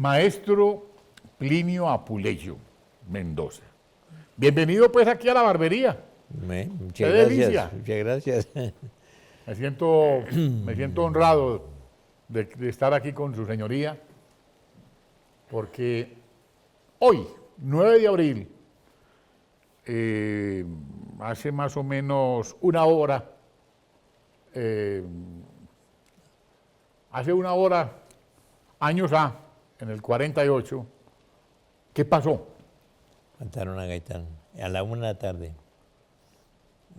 Maestro Plinio Apuleyo Mendoza. Bienvenido pues aquí a la barbería. Muchas ¡Qué gracias. delicia! Muchas gracias. Me siento honrado de estar aquí con su señoría, porque hoy, 9 de abril, hace más o menos una hora, años A, en el 48, ¿qué pasó? Mataron a Gaitán. A la 1 de la tarde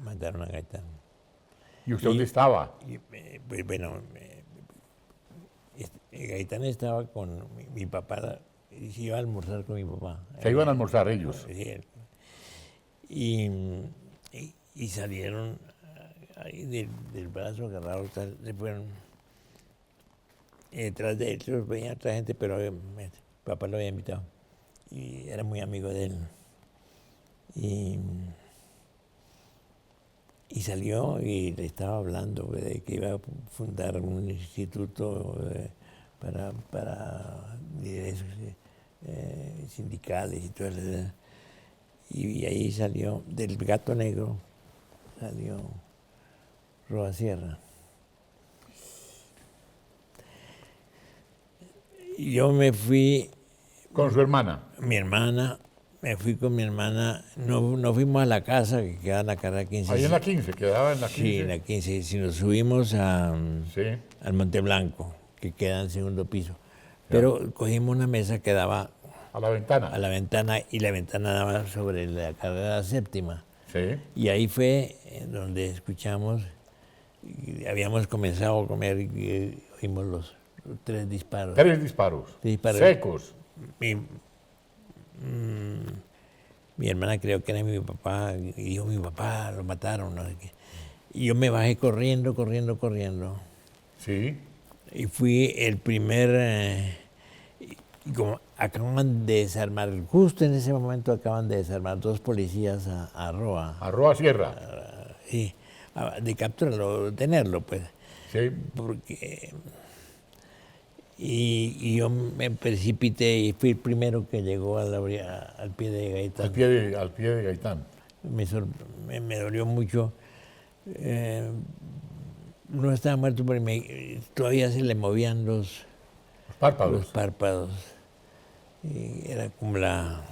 mataron a Gaitán. ¿Y usted dónde estaba? Pues bueno, Gaitán estaba con mi papá, y se iba a almorzar con mi papá. Se iban a almorzar ellos. Sí, y salieron ahí del brazo agarrados, se fueron. Detrás de ellos venía otra gente, pero mi papá lo había invitado. Y era muy amigo de él. Y salió y le estaba hablando de que iba a fundar un instituto para liderazgos sindicales y todo eso. Y ahí salió, del Gato Negro, salió Roa Sierra. Y yo me fui. ¿Con su hermana? Me fui con mi hermana, no fuimos a la casa que quedaba en la carrera 15. Ahí en la 15, quedaba en la 15. Sí, en la 15, si nos subimos Sí. al Monte Blanco, que queda en el segundo piso. Pero cogimos una mesa que daba A la ventana. a la ventana, y la ventana daba sobre la carrera séptima. Sí. Y ahí fue donde escuchamos, y habíamos comenzado a comer y oímos los 3 disparos. 3 disparos. Secos. Mi hermana creo que era mi papá, y dijo, mi papá lo mataron, no sé qué. Y yo me bajé corriendo. Sí. Y fui el primer, y como acaban de desarmar, justo en ese momento acaban de desarmar 2 policías a Roa. A Roa Sierra. Sí, de capturarlo, detenerlo, pues. Sí. Porque... Y yo me precipité y fui el primero que llegó al pie de Gaitán. Al pie de Gaitán. Me dolió mucho. No estaba muerto, pero todavía se le movían los párpados. Y era como la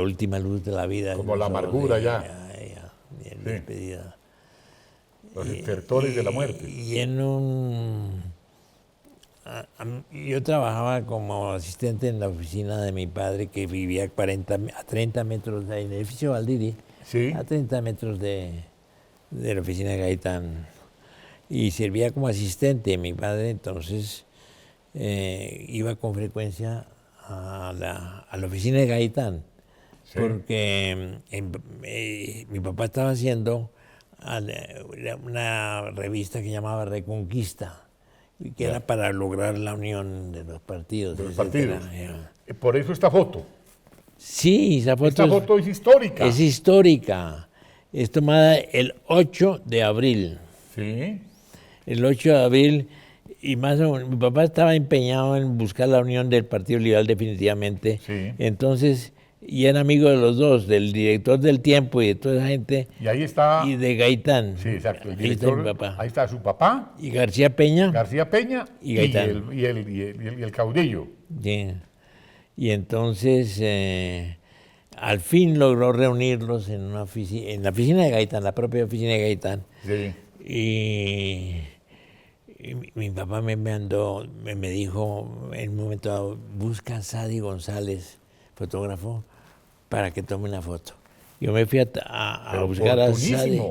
última luz de la vida. Como la amargura ya. Sí. Despedida. Los estertores de la muerte. Y yo trabajaba como asistente en la oficina de mi padre, que vivía a 30 metros de ahí, en el edificio Valdiri, Sí. a 30 metros de la oficina de Gaitán. Y servía como asistente de mi padre, entonces iba con frecuencia a la oficina de Gaitán, Sí. porque mi papá estaba haciendo una revista que llamaba Reconquista, que era para lograr la unión de los partidos. De los etcétera. partidos. Por eso esta foto. Sí, esta foto es histórica. Es histórica. Es tomada el 8 de abril. Sí. El 8 de abril, y más o menos, mi papá estaba empeñado en buscar la unión del Partido Liberal definitivamente. Sí. Entonces, y era amigo de los dos, del director del Tiempo y de toda esa gente. Y ahí está. Y de Gaitán. Sí, exacto. El ahí está mi director, papá. ahí está su papá. Y García Peña. Y Gaitán. y el caudillo. Sí. Y entonces, al fin logró reunirlos en la oficina de Gaitán, la propia oficina de Gaitán. Sí. Y mi papá me dijo en un momento dado, busca a Sadi González, fotógrafo, para que tome una foto. Yo me fui a buscar a Sadi.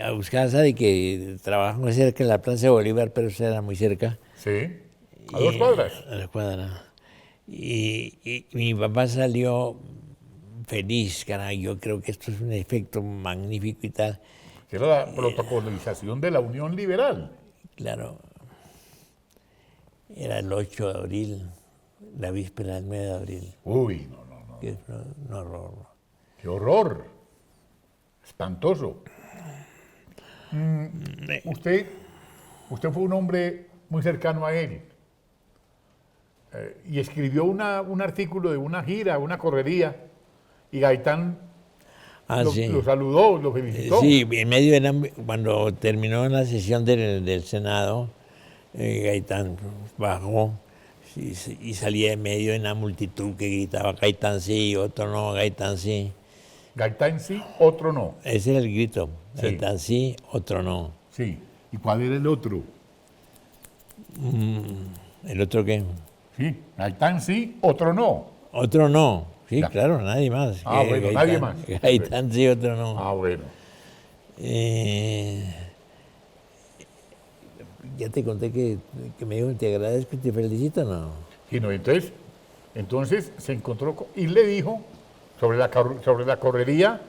A buscar a Sadi, que trabaja muy cerca en la Plaza de Bolívar, pero eso era muy cerca. Sí. ¿A 2 cuadras? A 2 cuadras. Y mi papá salió feliz, caray. Yo creo que esto es un efecto magnífico y tal. Que era la protocolización de la Unión Liberal. Claro. Era el 8 de abril, la víspera del 9 de abril. Uy, no. Que es un horror. ¡Qué horror! Espantoso. Usted fue un hombre muy cercano a él. y escribió un artículo de una gira, una correría, y Gaitán Sí. lo saludó, lo felicitó. Sí, en medio cuando terminó la sesión del Senado, Gaitán bajó y salía en medio de una multitud que gritaba Gaitán sí, otro no, Gaitán sí. Gaitán sí, otro no. Ese era el grito, Sí. Gaitán sí, otro no. Sí. ¿Y cuál era el otro? ¿El otro qué? Sí, Gaitán sí, otro no. Otro no. Sí, Ya. claro, nadie más. Bueno, nadie más. Gaitán sí, otro no. Bueno. Eh, ya te conté que me dijo, te agradezco y te felicito, ¿no? Y no, entonces se encontró y le dijo sobre la correría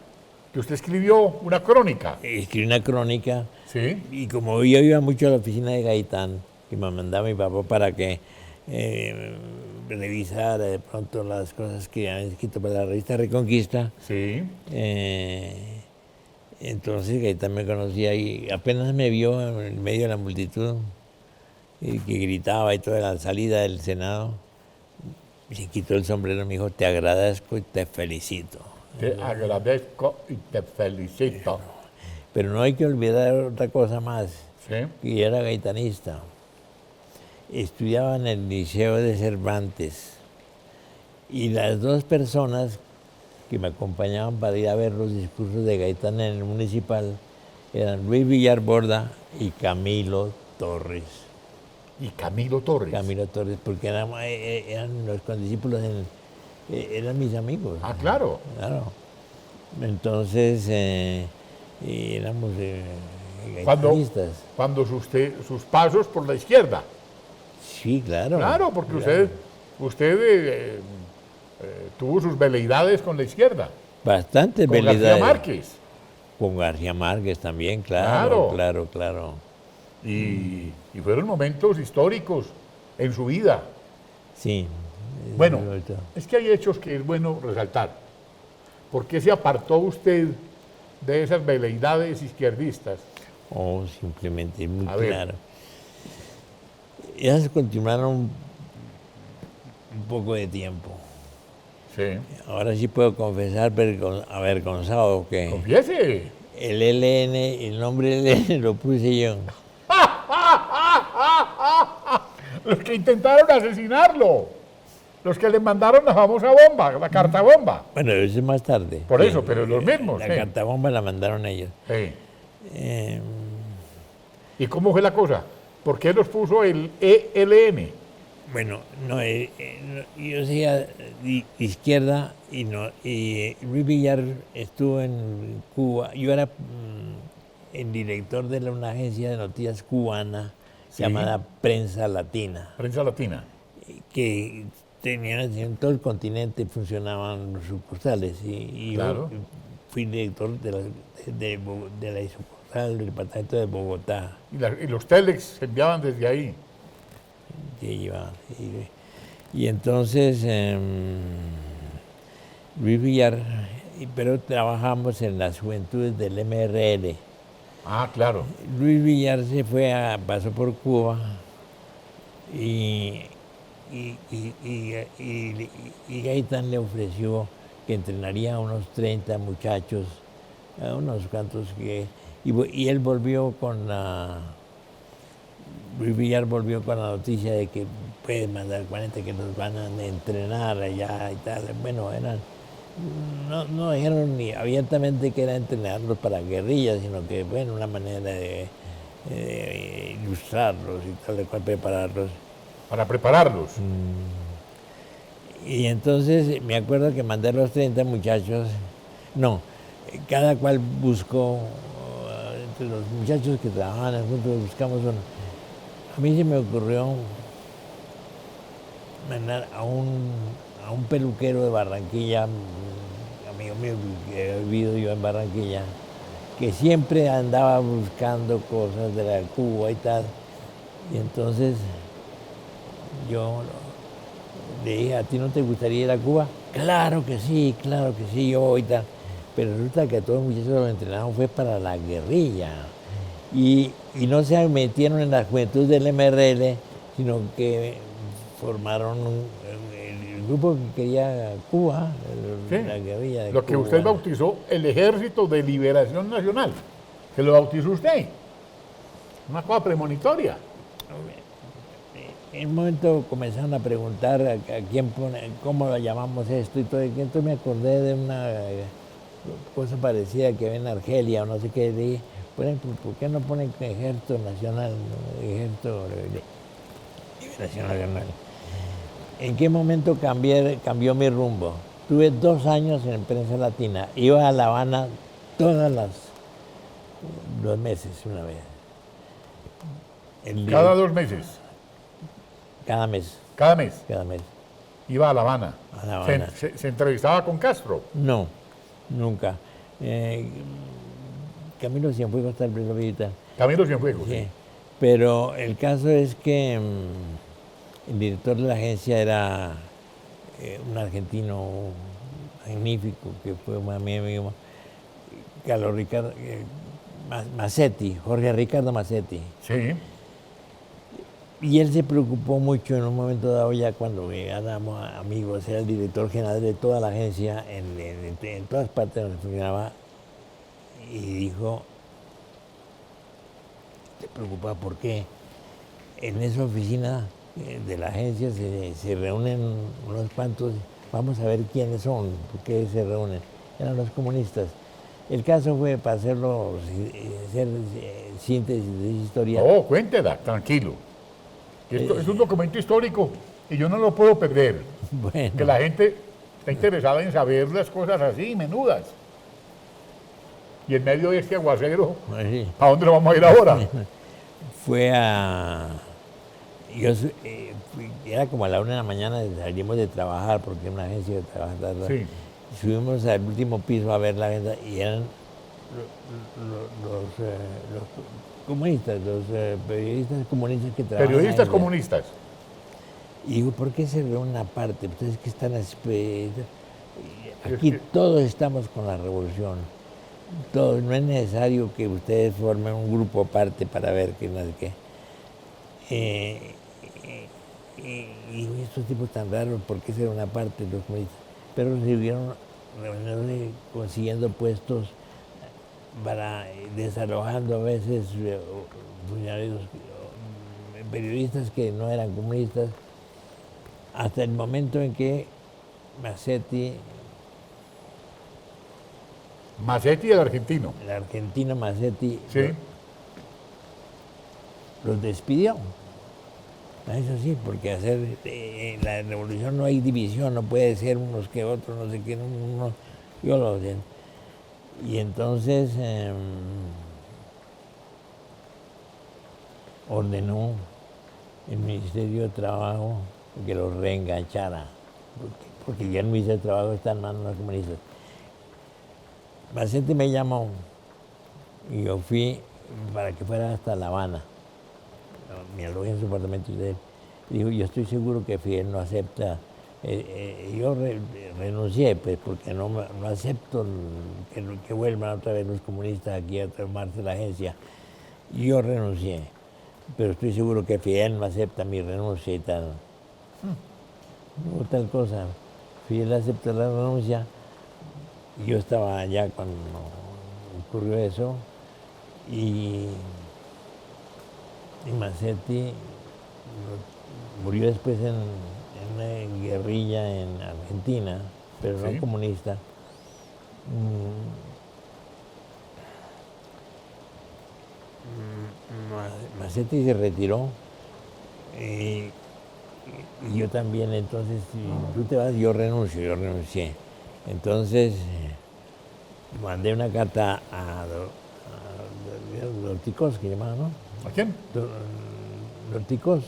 que usted escribió una crónica. Escribí una crónica Sí. y como yo iba mucho a la oficina de Gaitán, que me mandaba mi papá para que revisara de pronto las cosas que habían escrito para la revista Reconquista, Sí. entonces Gaitán me conocía y apenas me vio en medio de la multitud y que gritaba y toda la salida del Senado, se quitó el sombrero y me dijo, te agradezco y te felicito. Te agradezco y te felicito. Pero no hay que olvidar otra cosa más, Sí. que yo era gaitanista. Estudiaba en el Liceo de Cervantes y las dos personas que me acompañaban para ir a ver los discursos de Gaitán en el municipal eran Luis Villar Borda y Camilo Torres. Y Camilo Torres. Camilo Torres, porque eran los condiscípulos, eran mis amigos. Claro. Claro. Entonces, éramos Cuando, gaitanistas. cuando sus pasos por la izquierda. Sí, claro. Claro, porque claro. usted tuvo sus veleidades con la izquierda. Bastantes Con García veleidades. Márquez. Con García Márquez también, claro, Claro. claro. Y fueron momentos históricos en su vida. Sí. Bueno, es que hay hechos que es bueno resaltar. ¿Por qué se apartó usted de esas veleidades izquierdistas? Simplemente, muy A ver. claro. Ellas continuaron un poco de tiempo. Sí. Ahora sí puedo confesar, avergonzado, que Confiese. el el nombre LN lo puse yo. Los que intentaron asesinarlo. Los que le mandaron la famosa bomba, la carta bomba. Bueno, eso es más tarde. Por eso, pero los mismos. La sí. carta bomba la mandaron ellos. Sí. Eh, ¿Y cómo fue la cosa? ¿Por qué los puso el ELN? Bueno, yo seguía izquierda y Luis Villar estuvo en Cuba. Yo era el director de una agencia de noticias cubana Sí. llamada Prensa Latina, Prensa Latina. que tenían en todo el continente, funcionaban los sucursales. Y Claro. yo fui director de la sucursal del departamento de Bogotá. Y los telex se enviaban desde ahí. Que iba. Y entonces Luis Villar, pero trabajamos en las juventudes del MRL. Claro. Luis Villar pasó por Cuba y Gaitán le ofreció que entrenaría a unos 30 muchachos, a unos cuantos y él volvió Luis Villar volvió con la noticia de que puede mandar 40 que nos van a entrenar allá y tal. Bueno, no dijeron ni abiertamente que era entrenarlos para guerrillas, sino que, bueno, una manera de ilustrarlos y tal, de cual prepararlos. Para prepararlos. Y entonces me acuerdo que mandé a los 30 muchachos, cada cual buscó, entre los muchachos que trabajaban juntos, buscamos uno. A mí se me ocurrió mandar a un peluquero de Barranquilla, amigo mío que he vivido yo en Barranquilla, que siempre andaba buscando cosas de la Cuba y tal. Y entonces yo le dije, ¿a ti no te gustaría ir a Cuba? Claro que sí, yo voy y tal. Pero resulta que todos los muchachos los entrenaron fue para la guerrilla. Y no se metieron en la juventud del MRL, sino que formaron el grupo que quería Cuba, Sí, la guerrilla de lo que Cuba. usted bautizó el Ejército de Liberación Nacional, que lo bautizó usted. Una cosa premonitoria. En un momento comenzaron a preguntar a quién pone, cómo lo llamamos esto y todo. Y entonces me acordé de una cosa parecida que había en Argelia o no sé qué. Dije, ¿por qué no ponen Ejército Nacional, no? Ejército de Liberación Nacional? ¿En qué momento cambió mi rumbo? Tuve 2 años en Prensa Latina. Iba a La Habana todas las 2 meses, una vez. Cada 2 meses, Cada mes, cada mes, cada mes. iba a La Habana. A La Habana. Se entrevistaba con Castro. No, nunca. Camilo Cienfuegos tal vez lo visita. Camilo Cienfuegos. Sí. Pero el caso es que el director de la agencia era un argentino magnífico que fue mi amigo, Carlos Ricardo Massetti, Jorge Ricardo Massetti. Sí. Y él se preocupó mucho en un momento dado, ya cuando éramos amigos, era el director general de toda la agencia, en todas partes donde funcionaba, y dijo, se preocupaba porque en esa oficina de la agencia se reúnen unos cuantos, vamos a ver quiénes son, por qué se reúnen, eran los comunistas. El caso fue, para hacer síntesis de historia. Oh, cuéntela, tranquilo. Esto es un documento histórico y yo no lo puedo perder. Bueno. Que la gente está interesada en saber las cosas así, menudas. Y en medio de este aguacero, Sí. ¿a dónde lo vamos a ir ahora? Fue a... era como a la 1 de la mañana, salimos de trabajar, porque era una agencia de trabajar. Sí. Subimos al último piso a ver la agenda y eran los comunistas, los periodistas comunistas que trabajan. Periodistas ahí. comunistas. Y digo, ¿por qué se reúnen aparte? Ustedes que están aquí todos estamos con la revolución. Todos, no es necesario que ustedes formen un grupo aparte para ver qué no sé qué. Y estos tipos tan raros, ¿por qué se reúnen aparte los comunistas? Pero siguieron reuniéndose, consiguiendo puestos para desalojando a veces funcionarios, periodistas que no eran comunistas, hasta el momento en que Massetti, Massetti, el argentino. el argentino Massetti, Sí. los despidió. Eso sí, porque hacer en la revolución no hay división, no puede ser unos que otros, no sé qué, yo lo sé. Y entonces ordenó el Ministerio de Trabajo que los reenganchara, porque ya el Ministerio de Trabajo está en manos de los comunistas. Massetti me llamó y yo fui para que fuera hasta La Habana. Me alojé en su apartamento de él. Dijo, yo estoy seguro que Fidel no acepta. Yo renuncié, pues, porque no acepto que vuelvan otra vez los comunistas aquí a tomarse la agencia. Yo renuncié, pero estoy seguro que Fidel no acepta mi renuncia y tal. No, tal cosa. Fidel acepta la renuncia. Yo estaba allá cuando ocurrió eso y Massetti murió después en una guerrilla en Argentina, pero no Sí. comunista. Massetti se retiró y yo también, entonces, si tú te vas, yo renuncié. Entonces, mandé una carta a Dorticós, que llamaba, ¿no? ¿A quién? Dorticós,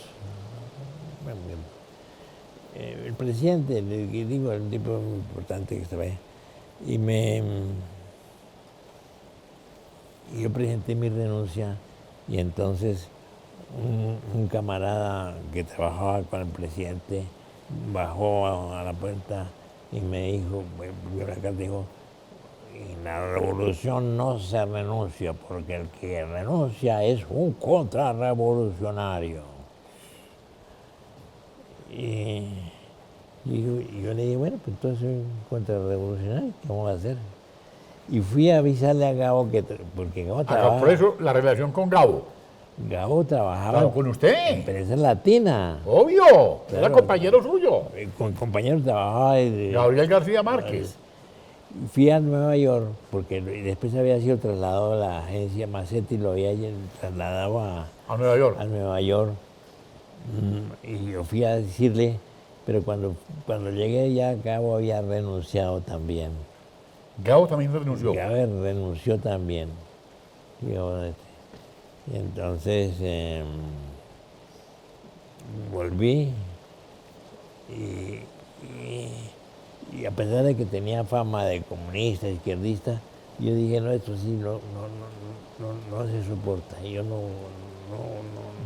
el presidente, digo, el tipo importante que estaba ahí. Y yo presenté mi renuncia y entonces un camarada que trabajaba con el presidente bajó a la puerta y me dijo, vio la carta y dijo, en la revolución no se renuncia, porque el que renuncia es un contrarrevolucionario. Y Y yo le dije, bueno, pues entonces soy contrarrevolucionario, ¿qué vamos a hacer? Y fui a avisarle a Gabo, porque Gabo trabajaba. Por eso la relación con Gabo. Gabo trabajaba Claro, con usted. en Empresa Latina. Obvio, era Claro. compañero suyo. Con compañeros trabajaba de, Gabriel García Márquez. fui a Nueva York, porque después había sido trasladado a la agencia Macetti, lo había trasladado A Nueva York. a Nueva York. Y yo fui a decirle, pero cuando llegué ya Gabo había renunciado también. Gabo también renunció. Gabo renunció también. Y entonces volví y a pesar de que tenía fama de comunista, izquierdista, yo dije, no, esto sí no se soporta.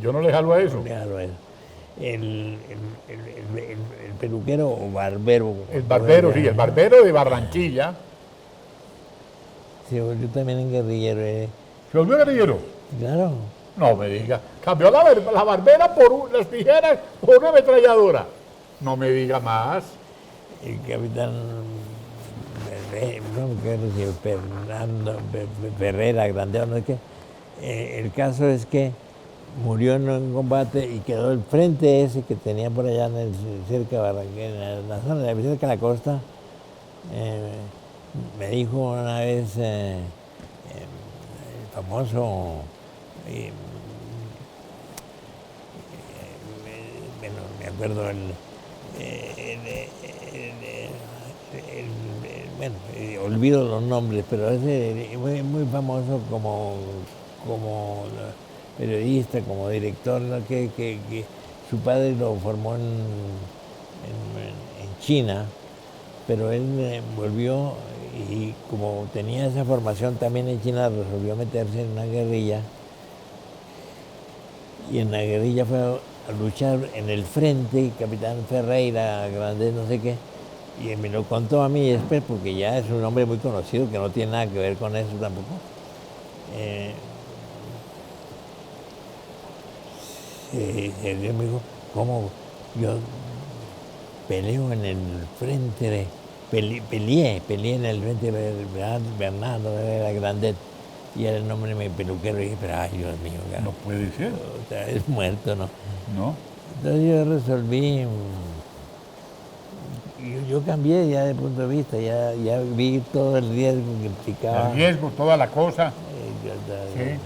Yo no le jalo a eso. No le jalo a eso. El peluquero o barbero. El barbero, sí, el barbero de Barranquilla. Se volvió también en guerrillero. ¿Se volvió guerrillero? Claro. No me diga. Cambió la barbera por las tijeras por una ametralladora. No me diga más. El capitán no me acuerdo si Fernando Ferrera, Grandeo, no sé qué. El caso es que murió en un combate y quedó el frente ese que tenía por allá cerca de Barranquilla, en la zona cerca de la costa. Me dijo una vez el famoso, bueno, me acuerdo bueno, olvido los nombres, pero es muy famoso como periodista, como director, ¿no? que su padre lo formó en China, pero él volvió y como tenía esa formación también en China, resolvió meterse en una guerrilla y en la guerrilla fue a luchar en el frente, capitán Ferreira, Grandés, no sé qué, y me lo contó a mí después porque ya es un hombre muy conocido que no tiene nada que ver con eso tampoco. Él me dijo, ¿cómo yo peleo en el frente? Peleé en el frente de Bernardo, era Grandet, y era el nombre de mi peluquero. Y dije, pero ay, Dios mío, No puede ser. otra vez muerto, ¿no? No. Entonces yo resolví, yo cambié ya de punto de vista, ya vi todo el riesgo que implicaba. El riesgo, toda la cosa. Sí.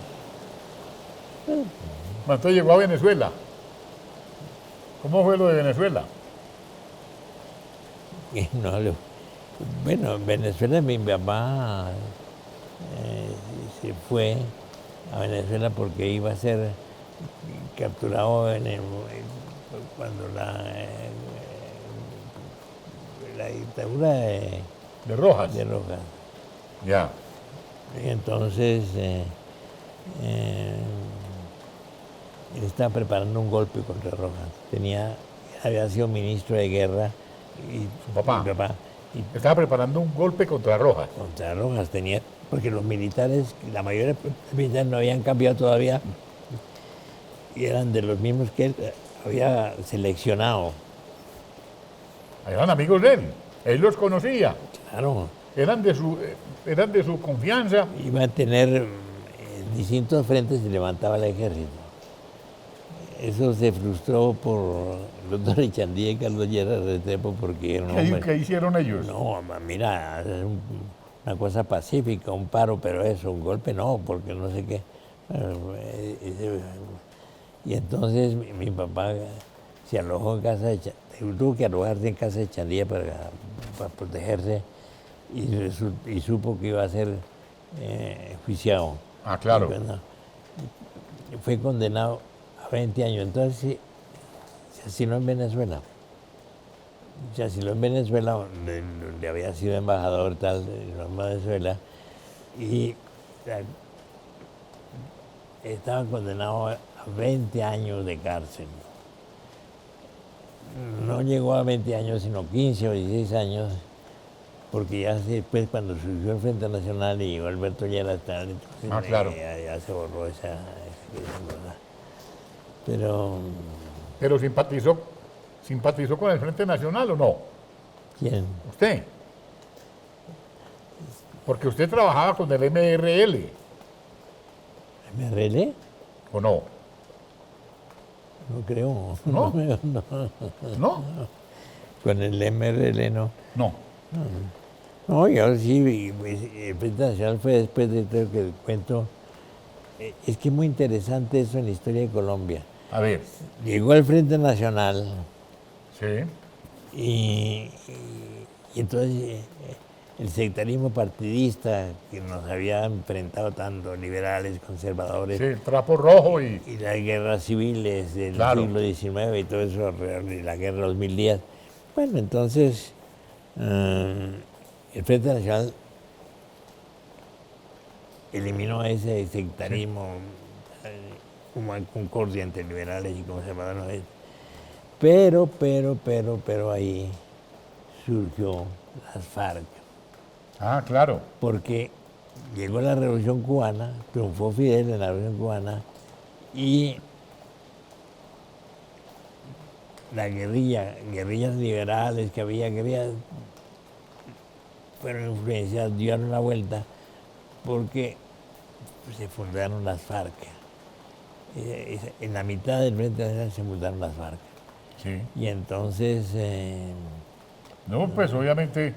Bueno, entonces llegó a Venezuela. ¿Cómo fue lo de Venezuela? No, bueno, en Venezuela mi papá se fue a Venezuela porque iba a ser capturado cuando la dictadura De Rojas. de Rojas. Ya. Y entonces él estaba preparando un golpe contra Rojas. Había sido ministro de guerra y Su papá. mi papá Estaba preparando un golpe contra Rojas. contra Rojas tenía, porque los militares, la mayoría de los militares no habían cambiado todavía y eran de los mismos que él había seleccionado. Eran amigos de él. Él los conocía. Claro, Eran de su confianza. iba a tener distintos frentes y levantaba el ejército. Eso se frustró por los doctor Echandía y Carlos Lleras Restrepo porque era un hombre. ¿Qué hicieron ellos? No, mira, es una cosa pacífica, un paro, pero eso, un golpe no, porque no sé qué. Y entonces mi papá se alojó en casa de Chandía, tuvo que alojarse en casa de Chandía para protegerse y supo que iba a ser juiciado. Ah, claro. Fue condenado a 20 años. Entonces se asiló en Venezuela. Se asiló en Venezuela, donde había sido embajador tal en Venezuela, y estaba condenado a 20 años de cárcel. No llegó a 20 años, sino 15 o 16 años, porque ya después, cuando surgió el Frente Nacional y llegó Alberto Lleras, entonces claro. ya se borró esa cosa. Pero Pero simpatizó ¿Simpatizó con el Frente Nacional o no? ¿Quién? Usted. Porque usted trabajaba con el MRL, ¿MRL? ¿o no? No creo. ¿No? No. ¿No? Con el MRL no. No. No, yo sí, pues, el Frente Nacional fue después de todo lo que cuento. Es que es muy interesante eso en la historia de Colombia. A ver. Llegó el Frente Nacional Sí. y entonces el sectarismo partidista que nos había enfrentado tanto liberales, conservadores, Sí, el trapo rojo y... y las guerras civiles del Claro. siglo XIX y todo eso, y la guerra de los 1000 días. Bueno, entonces el Frente Nacional eliminó ese sectarismo, como en concordia entre liberales y conservadores. Pero ahí surgió las FARC, Ah, claro. porque llegó la Revolución Cubana, triunfó Fidel en la Revolución Cubana y la guerrillas liberales que había, guerrillas fueron influenciadas, dieron la vuelta porque se fundaron las FARC. En la mitad del Frente Nacional se fundaron las FARC. Sí. Y entonces, No, pues obviamente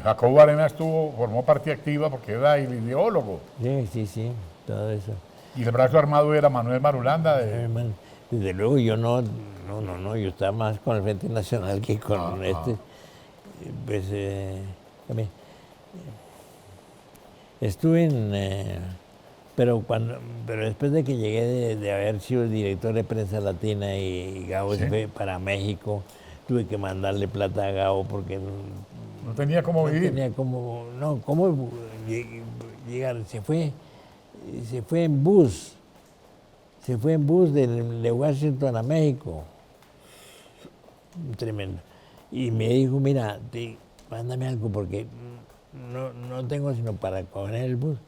Jacobo Arenas formó parte activa porque era el ideólogo. sí, todo eso. Y el brazo armado era Manuel Marulanda. Hermano, desde luego yo no, yo estaba más con el Frente Nacional que con este. Pues también. Estuve pero después de que llegué de haber sido director de prensa latina y Gabo se fue para México, tuve que mandarle plata a Gabo porque no tenía cómo vivir. Tenía cómo llegar. Se fue en bus. Se fue en bus de Washington a México. Tremendo. Y me dijo, mira, mándame algo porque no tengo sino para coger el bus.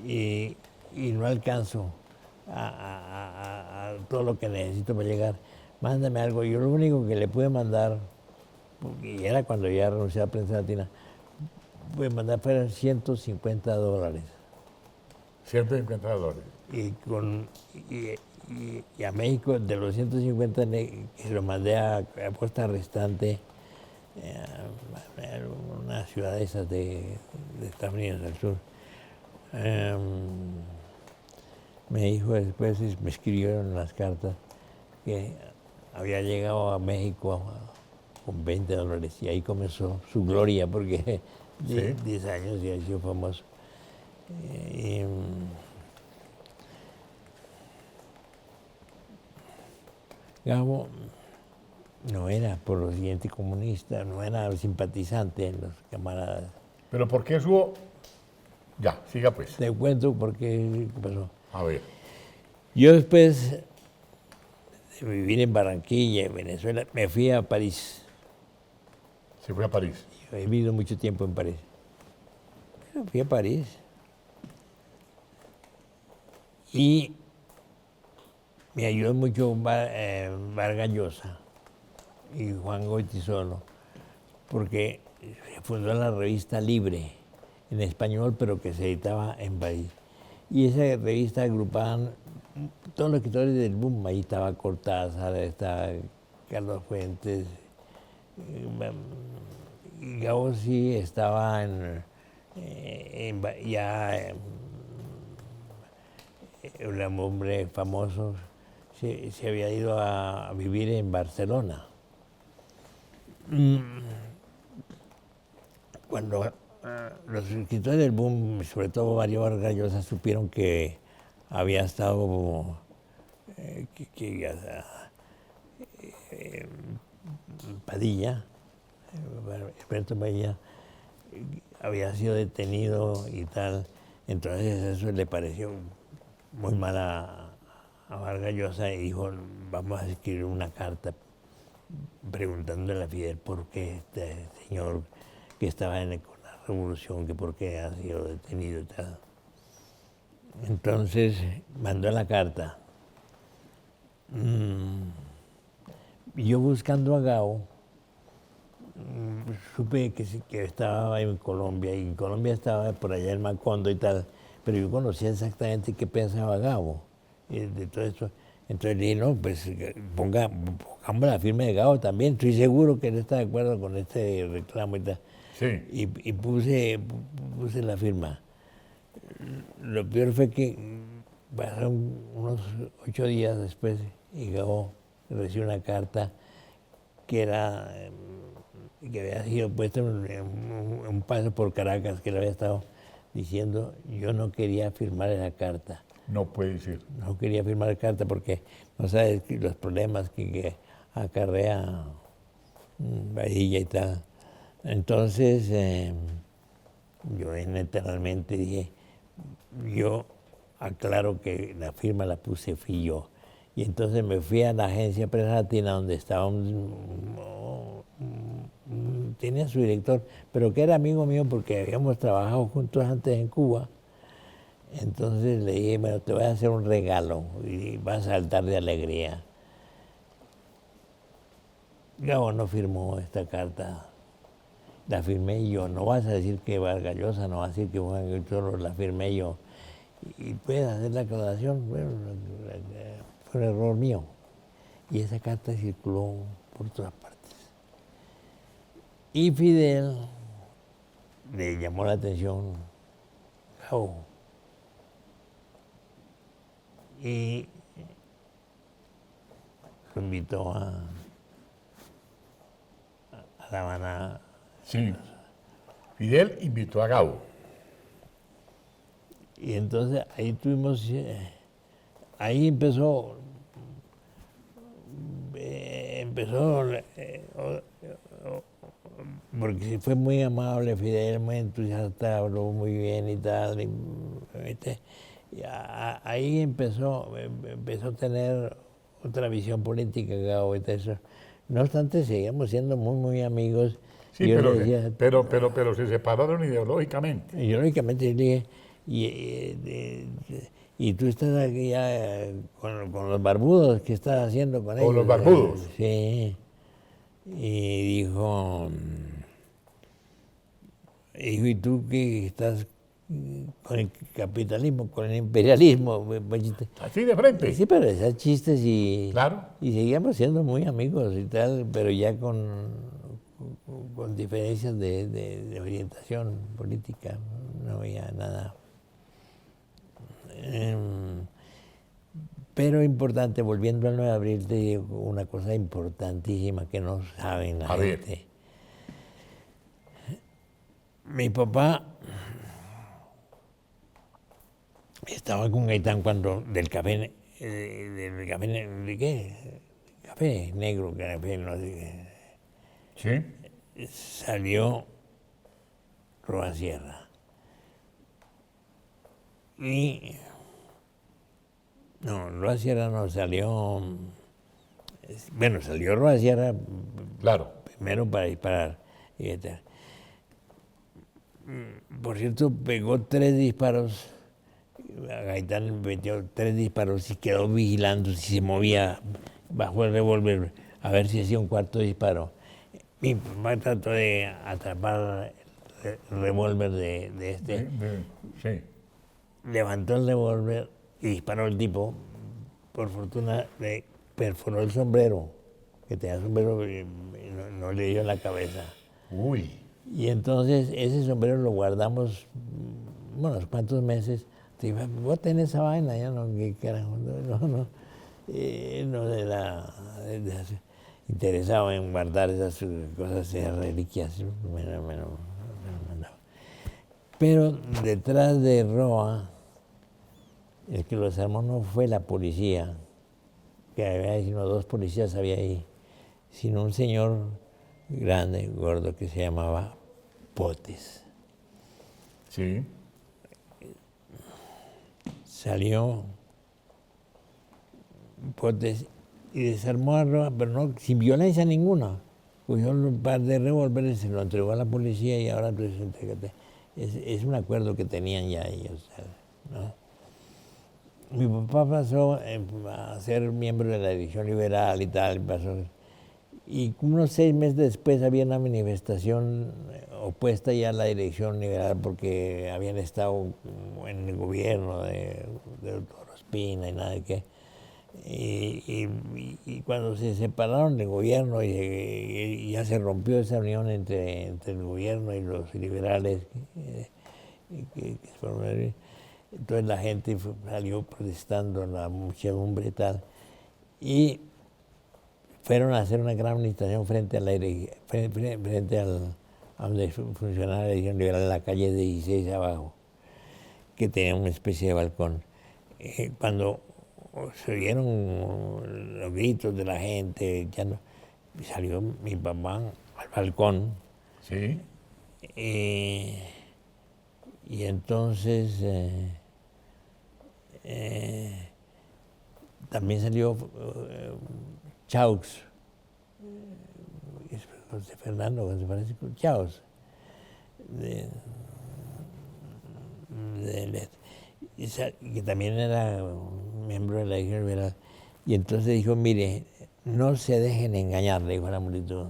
Y no alcanzo a todo lo que necesito para llegar. Mándame algo. Yo lo único que le pude mandar, y era cuando ya renuncié a Prensa Latina, pude mandar fueron $150. $150. Y a México, de los 150 que lo mandé a Puerta Restante, una ciudad de esas de Estados Unidos del sur. Me dijo después, me escribieron en las cartas que había llegado a México con $20 y ahí comenzó su gloria porque 10 años ya ha sido famoso. Gabo no era por lo siguiente comunista, no era simpatizante en los camaradas. ¿Pero por qué subo? Ya, siga pues. Te cuento por qué pasó. A ver. Yo después de vivir en Barranquilla, en Venezuela, me fui a París. Se fue a París. Yo he vivido mucho tiempo en París. Pero fui a París. Y me ayudó mucho Vargas Llosa y Juan Goytisolo, porque se fundó la revista Libre, en español, pero que se editaba en París. Y esa revista agrupaban todos los escritores del boom. Ahí estaba Cortázar, estaba Carlos Fuentes, y Gabo sí estaba un hombre famoso, se había ido a vivir en Barcelona. Cuando los escritores del boom, sobre todo Mario Vargas Llosa, supieron que había estado Padilla, Alberto Padilla, había sido detenido y tal, entonces eso le pareció muy mal a Vargas Llosa y dijo, vamos a escribir una carta preguntándole a Fidel por qué este señor que estaba con la revolución, que por qué ha sido detenido y tal. Entonces mandó la carta. yo buscando a Gao, supe que estaba en Colombia, y en Colombia estaba por allá en Macondo y tal, pero yo conocía exactamente qué pensaba Gabo de todo esto. Entonces le dije, no, pues pongamos la firma de Gabo también, estoy seguro que él está de acuerdo con este reclamo y tal. Sí. Y puse la firma. Lo peor fue que pasaron unos 8 días después y Gabo recibió una carta que había sido puesta en un paso por Caracas, que le había estado diciendo, yo no quería firmar esa carta. No puede ser. No quería firmar la carta porque no sabes los problemas que acarrea Vadilla y tal. Entonces, yo literalmente dije, yo aclaro que la firma la puse fui yo. Y entonces me fui a la agencia Prensa Latina donde estaba tenía su director, pero que era amigo mío porque habíamos trabajado juntos antes en Cuba. Entonces le dije, bueno, te voy a hacer un regalo y vas a saltar de alegría. Gabo no firmó esta carta, la firmé yo. No vas a decir que Vargas Llosa, no vas a decir que Juan Solo, la firmé yo. Y puedes hacer la aclaración, bueno, fue un error mío. Y esa carta circuló por todas partes. Y Fidel le llamó la atención Gabo. Y lo invitó a La Habana. Sí. Fidel invitó a Gabo. Y entonces ahí tuvimos, ahí empezó, porque fue muy amable Fidel, muy entusiasta, habló muy bien y tal. Y ahí empezó a tener otra visión política, Gabo, y todo eso. No obstante, seguíamos siendo muy amigos. Sí, Yo pero, le decía, pero se separaron ideológicamente. irónicamente, yo le dije, y tú estás aquí ya con los barbudos, ¿qué estás haciendo con ellos? Con los barbudos. Sí. Y dijo, ¿y tú qué estás con el capitalismo, con el imperialismo? Así de frente. Sí, pero esos chistes Claro. y seguíamos siendo muy amigos y tal, pero ya con diferencias de orientación política, no había nada. Pero importante, volviendo al 9 de abril, te digo una cosa importantísima que no saben la gente. Mi papá estaba con Gaitán cuando del café negro, café no sé qué. Sí. Salió Roa Sierra. Y no, Roa Sierra no salió. Bueno, salió Roa Sierra Claro. primero para disparar. Por cierto, pegó 3 disparos. Gaitán metió 3 disparos y quedó vigilando si se movía bajo el revólver a ver si hacía un cuarto disparo. Mi papá trató de atrapar el revólver de este. Sí. Levantó el revólver y disparó el tipo. Por fortuna le perforó el sombrero, que tenía sombrero y no le dio en la cabeza. Uy. Y entonces ese sombrero lo guardamos unos cuantos meses. Te digo, vos tenés esa vaina, ya no, qué carajo, no era interesado en guardar esas cosas, esas reliquias. Pero detrás de Roa, el que los armó no fue la policía, que había, sino 2 policías había ahí, sino un señor grande, gordo, que se llamaba Potes. Sí. Salió Potes y desarmó a Roa, pero no, sin violencia ninguna. Cogió un par de revólveres, se lo entregó a la policía y ahora entonces entrégate. Es un acuerdo que tenían ya ellos, ¿no? Mi papá pasó a ser miembro de la División Liberal y tal, pasó, Y unos 6 meses después había una manifestación opuesta ya a la dirección liberal porque habían estado en el gobierno de doctor Ospina y nada de qué. Y cuando se separaron del gobierno y ya se rompió esa unión entre el gobierno y los liberales, entonces la gente salió protestando, la muchedumbre y tal, y fueron a hacer una gran manifestación frente a donde funcionaba la dirección liberal en la calle 16 abajo, que tenía una especie de balcón. Cuando se oyeron los gritos de la gente, ya no, salió mi papá al balcón. Sí. Y entonces también salió Chaux, José Fernando, se parece con Chaux, que también era un miembro de la Iglesia Liberal. Y entonces dijo, mire, no se dejen engañar, le dijo a la multitud.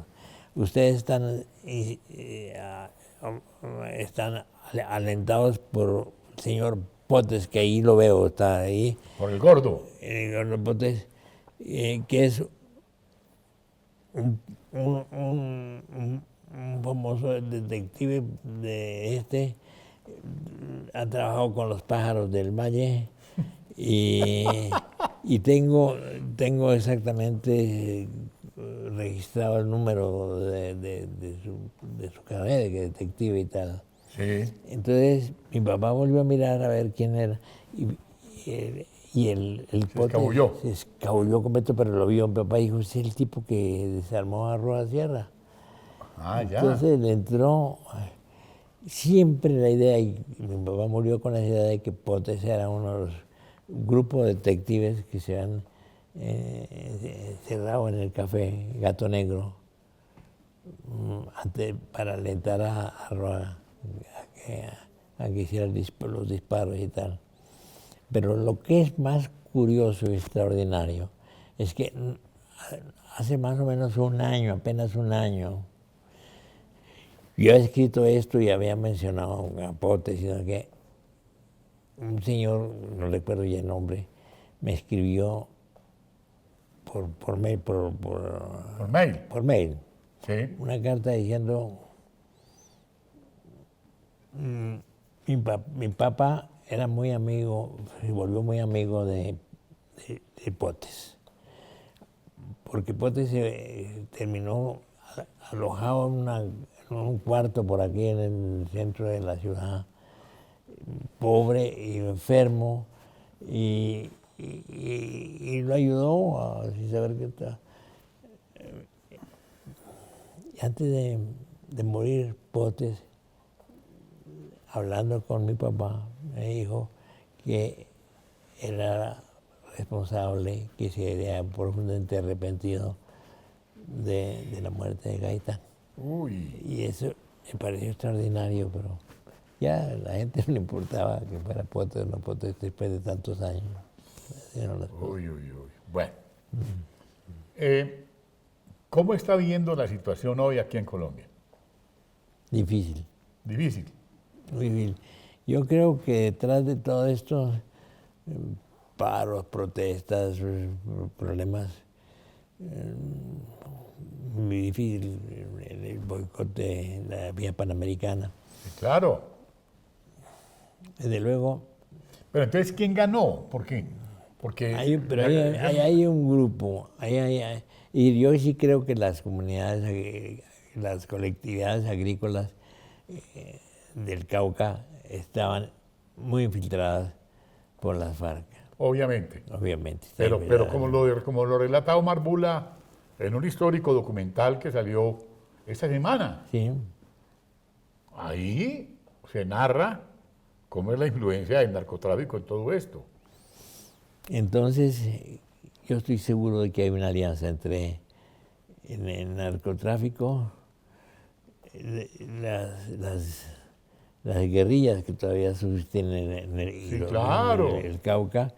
Ustedes están alentados por el señor Potes, que ahí lo veo, está ahí. Por el gordo. El gordo Potes, que es un famoso detective ha trabajado con los pájaros del valle y tengo exactamente registrado el número de su carrera de detective y tal. Sí. Entonces mi papá volvió a mirar a ver quién era y el Potes se escabulló completo, pero lo vio. Mi papá dijo, es el tipo que desarmó a Roa Sierra. Ah, ya. Entonces le entró siempre la idea, y mi papá murió con la idea de que Potes era uno de los grupos de detectives que se han cerrado en el café Gato Negro para alentar a Roa a que hiciera los disparos y tal. Pero lo que es más curioso y extraordinario es que hace más o menos un año, apenas un año, yo he escrito esto y había mencionado a Potes, sino que un señor, no recuerdo ya el nombre, me escribió por mail, por mail, sí, una carta diciendo, mi papá era muy amigo, se volvió muy amigo de Potes, porque Potes terminó alojado en un cuarto por aquí en el centro de la ciudad, pobre y enfermo, y lo ayudó sin saber qué tal. Y antes de morir Potes, hablando con mi papá, me dijo que era responsable, que se había profundamente arrepentido de la muerte de Gaitán. Uy. Y eso me pareció extraordinario, pero ya a la gente no le importaba que fuera Potes o no Potes después de tantos años. Uy. Bueno. ¿Cómo está viendo la situación hoy aquí en Colombia? Difícil. Difícil. Muy difícil. Yo creo que detrás de todo esto, paros, protestas, problemas, muy difícil, el boicot de la vía panamericana. Sí, claro. Desde luego. Pero entonces, ¿quién ganó? ¿Por qué? Porque hay un grupo, y yo sí creo que las comunidades, las colectividades agrícolas del Cauca estaban muy infiltradas por las FARC. Obviamente. Pero como lo relata Omar Bula en un histórico documental que salió esta semana. Sí. Ahí se narra cómo es la influencia del narcotráfico en todo esto. Entonces, yo estoy seguro de que hay una alianza entre el narcotráfico, las guerrillas que todavía subsisten en el Cauca,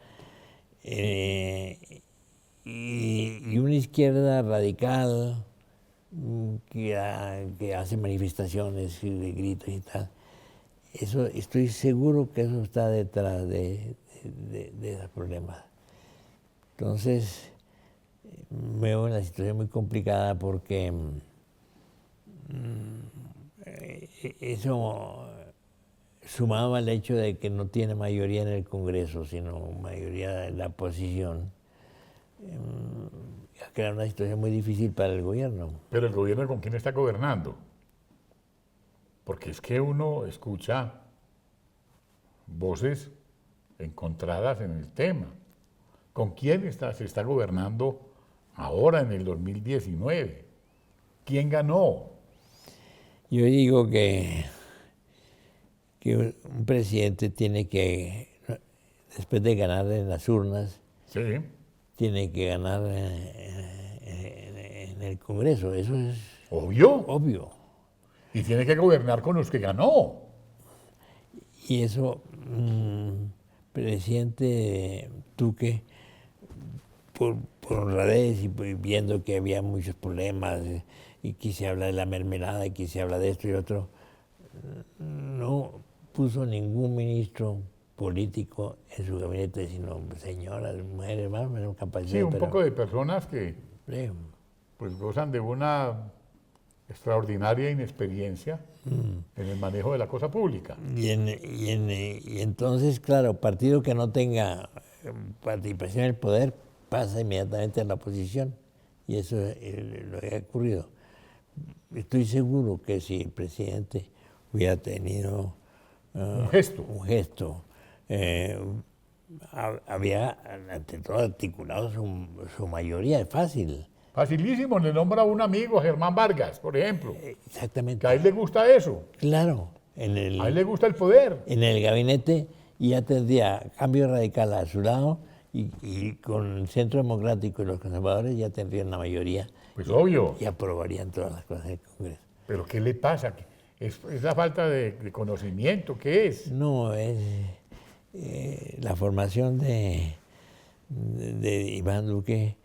y una izquierda radical que hace manifestaciones y gritos y tal. Eso, estoy seguro que eso está detrás de esos problemas. Entonces, me veo en una situación muy complicada porque eso, sumado al hecho de que no tiene mayoría en el Congreso, sino mayoría en la oposición, ha creado una situación muy difícil para el gobierno. Pero el gobierno, ¿con quién está gobernando? Porque es que uno escucha voces encontradas en el tema. ¿Con quién se está gobernando ahora en el 2019? ¿Quién ganó? Yo digo que un presidente tiene que, después de ganar en las urnas, Sí. tiene que ganar en el Congreso. Eso es obvio. Y tiene que gobernar con los que ganó. Y eso, presidente Duque, por honradez y viendo que había muchos problemas y quise hablar de la mermelada y quise hablar de esto y otro, no puso ningún ministro político en su gabinete, sino señoras, mujeres, más o menos capacidad. Sí, un poco de personas que sí, pues gozan de una extraordinaria inexperiencia en el manejo de la cosa pública. Y entonces, claro, partido que no tenga participación en el poder pasa inmediatamente a la oposición. Y eso es lo que ha ocurrido. Estoy seguro que si el presidente hubiera tenido Un gesto. había ante todo articulado su mayoría, es fácil. Facilísimo, le nombra a un amigo, a Germán Vargas, por ejemplo. Exactamente. Que a él le gusta eso. Claro. A él le gusta el poder. En el gabinete y ya tendría Cambio Radical a su lado y con el Centro Democrático y los conservadores ya tendrían la mayoría. Pues obvio. Y aprobarían todas las cosas del Congreso. ¿Pero qué le pasa? ¿Es la falta de conocimiento? ¿Qué es? No, es la formación de Iván Duque.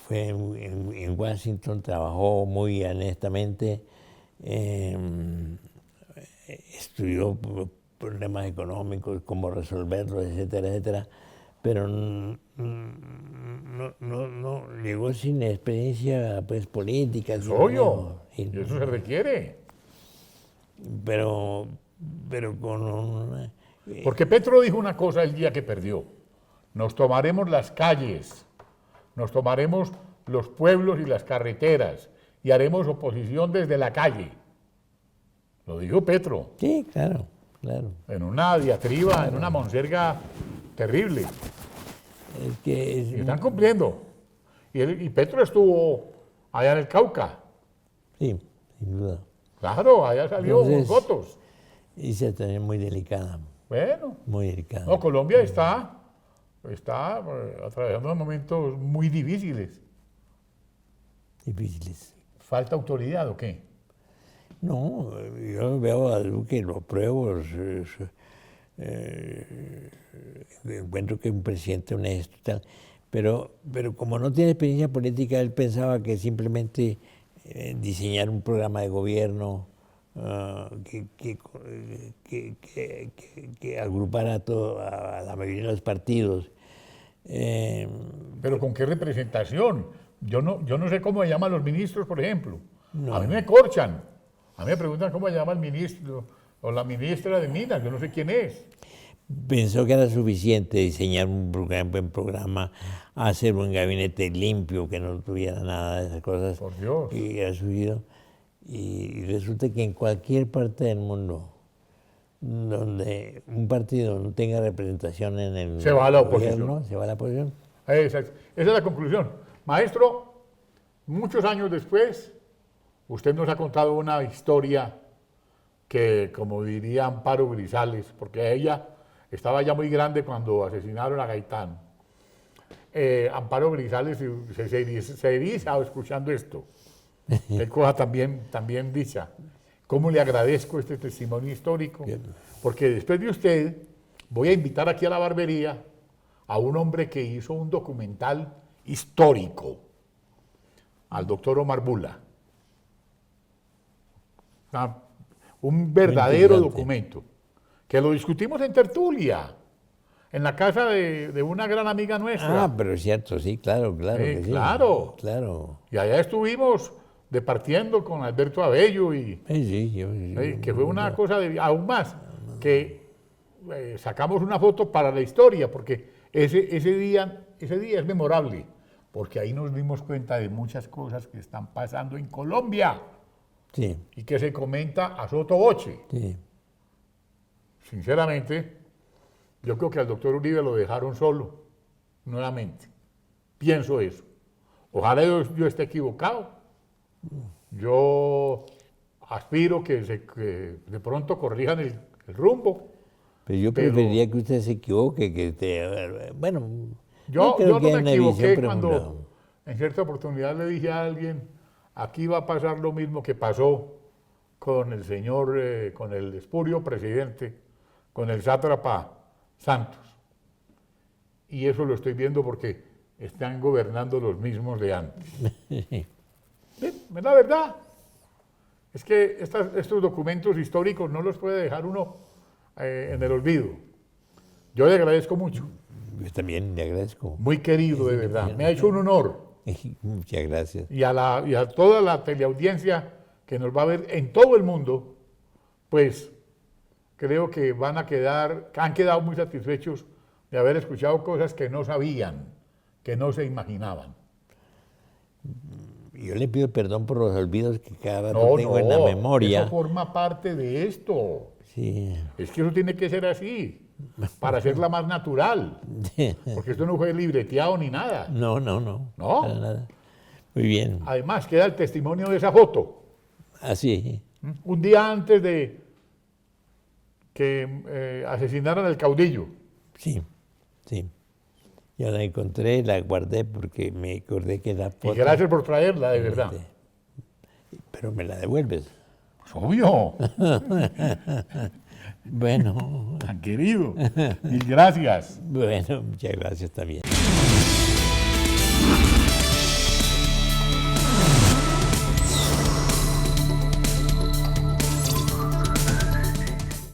Fue en Washington, trabajó muy honestamente, estudió problemas económicos, cómo resolverlos, etcétera, etcétera, pero no llegó sin experiencia pues, política. Es obvio, y eso se requiere. Pero con un... Porque Petro dijo una cosa el día que perdió. Nos tomaremos las calles, nos tomaremos los pueblos y las carreteras y haremos oposición desde la calle. Lo dijo Petro. Sí, claro, claro. En una diatriba, en una monserga terrible. Y están cumpliendo. Y Petro estuvo allá en el Cauca. Sí, sin duda. Claro, allá salió con votos. Y se tenía muy delicada. Bueno. Muy delicada. No, Colombia está atravesando momentos muy difíciles. Difíciles. ¿Falta autoridad o qué? No, yo veo a Duque, lo pruebo, encuentro que es un presidente honesto y tal, pero como no tiene experiencia política, él pensaba que simplemente diseñar un programa de gobierno que agrupara a la mayoría de los partidos. ¿Pero con qué representación? Yo no sé cómo se llaman los ministros, por ejemplo. No. A mí me corchan. A mí me preguntan cómo se llama el ministro o la ministra de Minas. Yo no sé quién es. Pensó que era suficiente diseñar un buen programa, hacer un gabinete limpio, que no tuviera nada de esas cosas. Por Dios. Y era subido. Y resulta que en cualquier parte del mundo donde un partido no tenga representación en el Se va a la gobierno, oposición. se va a la oposición. Exacto. Esa es la conclusión. Maestro, muchos años después, usted nos ha contado una historia que, como diría Amparo Grisales, porque ella estaba ya muy grande cuando asesinaron a Gaitán. Amparo Grisales se eriza escuchando esto. Qué cosa también dicha. ¿Cómo le agradezco este testimonio histórico? Porque después de usted, voy a invitar aquí a la barbería a un hombre que hizo un documental histórico al doctor Omar Bula. Un verdadero interesante. documento, que lo discutimos en tertulia, en la casa de una gran amiga nuestra. Ah, pero es cierto, sí, claro, claro. Que sí. Claro. Claro. Y allá estuvimos departiendo con Alberto Abello, Sí, que fue una cosa aún más, que sacamos una foto para la historia, porque ese día es memorable, porque ahí nos dimos cuenta de muchas cosas que están pasando en Colombia Sí, y que se comenta a sotto voce. sí. Sinceramente, yo creo que al doctor Uribe lo dejaron solo, nuevamente. Pienso eso. Ojalá yo esté equivocado. Yo aspiro que de pronto corrijan el rumbo. Pero yo preferiría que usted se equivoque, bueno, Yo creo no que hay me una visión equivoqué profunda. cuando en cierta oportunidad le dije a alguien, aquí va a pasar lo mismo que pasó con el señor, con el espurio presidente, con el sátrapa Santos. Y eso lo estoy viendo porque están gobernando los mismos de antes. Sí, es la verdad. Es que estos documentos históricos no los puede dejar uno en el olvido. Yo le agradezco mucho. Yo también le agradezco. Muy querido, de verdad. Me ha hecho un honor. Muchas gracias. Y a toda la teleaudiencia que nos va a ver en todo el mundo, pues creo que han quedado muy satisfechos de haber escuchado cosas que no sabían, que no se imaginaban. Yo le pido perdón por los olvidos que cada rato tengo en la memoria. Eso forma parte de esto. Sí. Es que eso tiene que ser así, para hacerla más natural. Porque esto no fue libreteado ni nada. No. No. Para nada. Muy bien. Además, queda el testimonio de esa foto. Así. Un día antes de que asesinaran al caudillo. Sí. Yo la encontré, la guardé porque me acordé que la foto. Y gracias por traerla, de verdad. Pero me la devuelves. Pues obvio. Bueno. Tan querido. Mil gracias. Bueno, muchas gracias también.